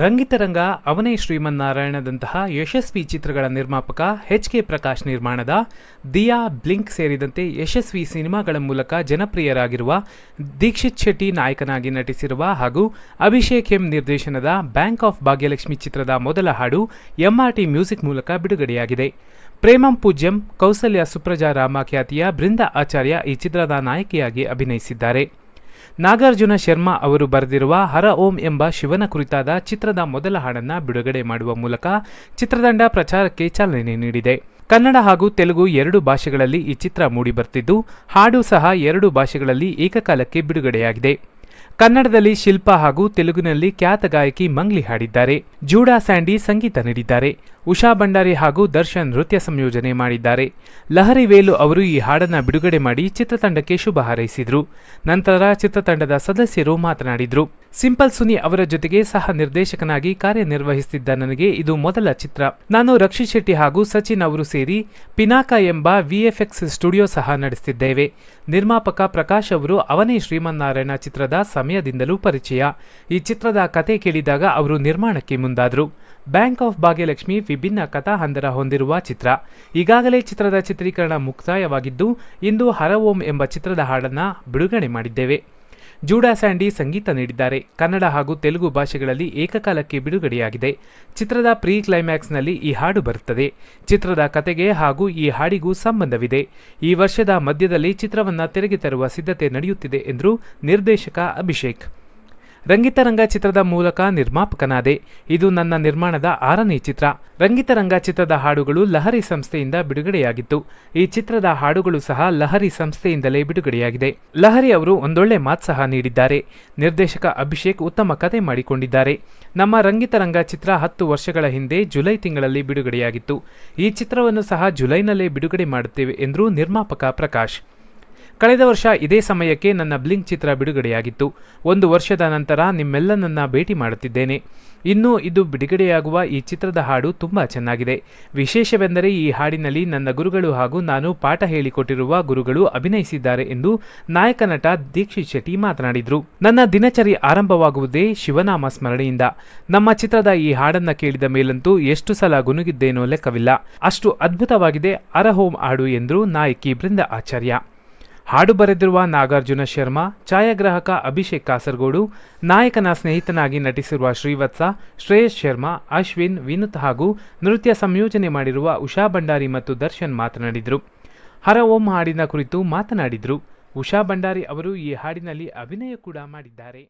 ರಂಗಿತರಂಗ, ಅವನೇ ಶ್ರೀಮನ್ನಾರಾಯಣದಂತಹ ಯಶಸ್ವಿ ಚಿತ್ರಗಳ ನಿರ್ಮಾಪಕ ಎಚ್.ಕೆ. ಪ್ರಕಾಶ್ ನಿರ್ಮಾಣದ ದಿಯಾ, ಬ್ಲಿಂಕ್ ಸೇರಿದಂತೆ ಯಶಸ್ವಿ ಸಿನಿಮಾಗಳ ಮೂಲಕ ಜನಪ್ರಿಯರಾಗಿರುವ ದೀಕ್ಷಿತ್ ಶೆಟ್ಟಿ ನಾಯಕನಾಗಿ ನಟಿಸಿರುವ ಹಾಗೂ ಅಭಿಷೇಕ್ ಎಂ ನಿರ್ದೇಶನದ ಬ್ಯಾಂಕ್ ಆಫ್ ಭಾಗ್ಯಲಕ್ಷ್ಮಿ ಚಿತ್ರದ ಮೊದಲ ಹಾಡು ಎಂಆರ್ಟಿ ಮ್ಯೂಸಿಕ್ ಮೂಲಕ ಬಿಡುಗಡೆಯಾಗಿದೆ. ಪ್ರೇಮಂ ಪೂಜ್ಯಂ ಕೌಸಲ್ಯ ಸುಪ್ರಜಾ ರಾಮ ಖ್ಯಾತಿಯ ಬೃಂದಾ ಆಚಾರ್ಯ ಈ ಚಿತ್ರದ ನಾಯಕಿಯಾಗಿ ಅಭಿನಯಿಸಿದ್ದಾರೆ. ನಾಗಾರ್ಜುನ ಶರ್ಮಾ ಅವರು ಬರೆದಿರುವ ಹರ ಓಂ ಎಂಬ ಶಿವನ ಕುರಿತಾದ ಚಿತ್ರದ ಮೊದಲ ಹಾಡನ್ನು ಬಿಡುಗಡೆ ಮಾಡುವ ಮೂಲಕ ಚಿತ್ರತಂಡ ಪ್ರಚಾರಕ್ಕೆ ಚಾಲನೆ ನೀಡಿದೆ. ಕನ್ನಡ ಹಾಗೂ ತೆಲುಗು 2 ಭಾಷೆಗಳಲ್ಲಿ ಈ ಚಿತ್ರ ಮೂಡಿಬರ್ತಿದ್ದು, ಹಾಡು ಸಹ 2 ಭಾಷೆಗಳಲ್ಲಿ ಏಕಕಾಲಕ್ಕೆ ಬಿಡುಗಡೆಯಾಗಿದೆ. ಕನ್ನಡದಲ್ಲಿ ಶಿಲ್ಪಾ ಹಾಗೂ ತೆಲುಗಿನಲ್ಲಿ ಖ್ಯಾತ ಗಾಯಕಿ ಮಂಗ್ಲಿ ಹಾಡಿದ್ದಾರೆ. ಜೂಡಾ ಸ್ಯಾಂಡಿ ಸಂಗೀತ ನೀಡಿದ್ದಾರೆ. ಉಷಾ ಭಂಡಾರಿ ಹಾಗೂ ದರ್ಶನ್ ನೃತ್ಯ ಸಂಯೋಜನೆ ಮಾಡಿದ್ದಾರೆ. ಲಹರಿ ವೇಲು ಅವರು ಈ ಹಾಡನ್ನು ಬಿಡುಗಡೆ ಮಾಡಿ ಚಿತ್ರತಂಡಕ್ಕೆ ಶುಭ ಹಾರೈಸಿದರು. ನಂತರ ಚಿತ್ರತಂಡದ ಸದಸ್ಯರು ಮಾತನಾಡಿದರು. ಸಿಂಪಲ್ ಸುನಿ ಅವರ ಜೊತೆಗೆ ಸಹ ನಿರ್ದೇಶಕನಾಗಿ ಕಾರ್ಯನಿರ್ವಹಿಸುತ್ತಿದ್ದ ನನಗೆ ಇದು ಮೊದಲ ಚಿತ್ರ. ನಾನು ರಕ್ಷಿತ್ ಶೆಟ್ಟಿ ಹಾಗೂ ಸಚಿನ್ ಅವರು ಸೇರಿ ಪಿನಾಕ ಎಂಬ ವಿಎಫ್ಎಕ್ಸ್ ಸ್ಟುಡಿಯೋ ಸಹ ನಡೆಸುತ್ತಿದ್ದೇವೆ. ನಿರ್ಮಾಪಕ ಪ್ರಕಾಶ್ ಅವರು ಅವನೇ ಶ್ರೀಮನ್ನಾರಾಯಣ ಚಿತ್ರದ ಸಮಯದಿಂದಲೂ ಪರಿಚಯ. ಈ ಚಿತ್ರದ ಕತೆ ಕೇಳಿದಾಗ ಅವರು ನಿರ್ಮಾಣಕ್ಕೆ ಮುಂದಾದರು. ಬ್ಯಾಂಕ್ ಆಫ್ ಭಾಗ್ಯಲಕ್ಷ್ಮಿ ವಿಭಿನ್ನ ಕಥಾಹಂದರ ಹೊಂದಿರುವ ಚಿತ್ರ. ಈಗಾಗಲೇ ಚಿತ್ರದ ಚಿತ್ರೀಕರಣ ಮುಕ್ತಾಯವಾಗಿದ್ದು, ಇಂದು ಹರ ಓಂ ಎಂಬ ಚಿತ್ರದ ಹಾಡನ್ನು ಬಿಡುಗಡೆ ಮಾಡಿದ್ದೇವೆ. ಜೂಡಾ ಸ್ಯಾಂಡಿ ಸಂಗೀತ ನೀಡಿದ್ದಾರೆ. ಕನ್ನಡ ಹಾಗೂ ತೆಲುಗು ಭಾಷೆಗಳಲ್ಲಿ ಏಕಕಾಲಕ್ಕೆ ಬಿಡುಗಡೆಯಾಗಿದೆ. ಚಿತ್ರದ ಪ್ರೀ ಕ್ಲೈಮ್ಯಾಕ್ಸ್ನಲ್ಲಿ ಈ ಹಾಡು ಬರುತ್ತದೆ. ಚಿತ್ರದ ಕತೆಗೆ ಹಾಗೂ ಈ ಹಾಡಿಗೂ ಸಂಬಂಧವಿದೆ. ಈ ವರ್ಷದ ಮಧ್ಯದಲ್ಲಿ ಚಿತ್ರವನ್ನು ತೆರೆಗೆ ತರುವ ಸಿದ್ಧತೆ ನಡೆಯುತ್ತಿದೆ ಎಂದರು ನಿರ್ದೇಶಕ ಅಭಿಷೇಕ್. ರಂಗಿತರಂಗ ಚಿತ್ರದ ಮೂಲಕ ನಿರ್ಮಾಪಕನಾದೆ. ಇದು ನನ್ನ ನಿರ್ಮಾಣದ 6ನೇ ಚಿತ್ರ. ರಂಗಿತರಂಗ ಚಿತ್ರದ ಹಾಡುಗಳು ಲಹರಿ ಸಂಸ್ಥೆಯಿಂದ ಬಿಡುಗಡೆಯಾಗಿತ್ತು. ಈ ಚಿತ್ರದ ಹಾಡುಗಳು ಸಹ ಲಹರಿ ಸಂಸ್ಥೆಯಿಂದಲೇ ಬಿಡುಗಡೆಯಾಗಿದೆ. ಲಹರಿ ಅವರು ಒಂದೊಳ್ಳೆ ಮಾತು ಸಹ ನೀಡಿದ್ದಾರೆ. ನಿರ್ದೇಶಕ ಅಭಿಷೇಕ್ ಉತ್ತಮ ಕತೆ ಮಾಡಿಕೊಂಡಿದ್ದಾರೆ. ನಮ್ಮ ರಂಗಿತರಂಗ ಚಿತ್ರ 10 ವರ್ಷಗಳ ಹಿಂದೆ ಜುಲೈ ತಿಂಗಳಲ್ಲಿ ಬಿಡುಗಡೆಯಾಗಿತ್ತು. ಈ ಚಿತ್ರವನ್ನು ಸಹ ಜುಲೈನಲ್ಲೇ ಬಿಡುಗಡೆ ಮಾಡುತ್ತೇವೆ ಎಂದರು ನಿರ್ಮಾಪಕ ಪ್ರಕಾಶ್. ಕಳೆದ ವರ್ಷ ಇದೇ ಸಮಯಕ್ಕೆ ನನ್ನ ಬ್ಲಿಂಕ್ ಚಿತ್ರ ಬಿಡುಗಡೆಯಾಗಿತ್ತು. 1 ವರ್ಷದ ನಂತರ ನಿಮ್ಮೆಲ್ಲನನ್ನ ಭೇಟಿ ಮಾಡುತ್ತಿದ್ದೇನೆ. ಇನ್ನು ಇದು ಬಿಡುಗಡೆಯಾಗುವ ಈ ಚಿತ್ರದ ಹಾಡು ತುಂಬಾ ಚೆನ್ನಾಗಿದೆ. ವಿಶೇಷವೆಂದರೆ ಈ ಹಾಡಿನಲ್ಲಿ ನನ್ನ ಗುರುಗಳು ಹಾಗೂ ನಾನು ಪಾಠ ಹೇಳಿಕೊಟ್ಟಿರುವ ಗುರುಗಳು ಅಭಿನಯಿಸಿದ್ದಾರೆ ಎಂದು ನಾಯಕ ನಟ ದೀಕ್ಷಿತ್ ಶೆಟ್ಟಿ ಮಾತನಾಡಿದರು. ನನ್ನ ದಿನಚರಿ ಆರಂಭವಾಗುವುದೇ ಶಿವನಾಮ ಸ್ಮರಣೆಯಿಂದ. ನಮ್ಮ ಚಿತ್ರದ ಈ ಹಾಡನ್ನ ಕೇಳಿದ ಮೇಲಂತೂ ಎಷ್ಟು ಸಲ ಗುನುಗಿದ್ದೇನೋ ಲೆಕ್ಕವಿಲ್ಲ. ಅಷ್ಟು ಅದ್ಭುತವಾಗಿದೆ ಹರ ಓಂ ಹಾಡು ಎಂದರು ನಾಯಕಿ ಬೃಂದಾ ಆಚಾರ್ಯ. ಹಾಡು ಬರೆದಿರುವ ನಾಗಾರ್ಜುನ ಶರ್ಮಾ, ಛಾಯಾಗ್ರಾಹಕ ಅಭಿಷೇಕ್ ಕಾಸರಗೋಡು, ನಾಯಕನ ಸ್ನೇಹಿತನಾಗಿ ನಟಿಸಿರುವ ಶ್ರೀವತ್ಸ, ಶ್ರೇಯಸ್ ಶರ್ಮಾ, ಅಶ್ವಿನ್, ವಿನುತ್ ಹಾಗೂ ನೃತ್ಯ ಸಂಯೋಜನೆ ಮಾಡಿರುವ ಉಷಾ ಭಂಡಾರಿ ಮತ್ತು ದರ್ಶನ್ ಮಾತನಾಡಿದರು. ಹರ ಓಂ ಹಾಡಿನ ಕುರಿತು ಮಾತನಾಡಿದರು. ಉಷಾ ಭಂಡಾರಿ ಅವರು ಈ ಹಾಡಿನಲ್ಲಿ ಅಭಿನಯ ಕೂಡ ಮಾಡಿದ್ದಾರೆ.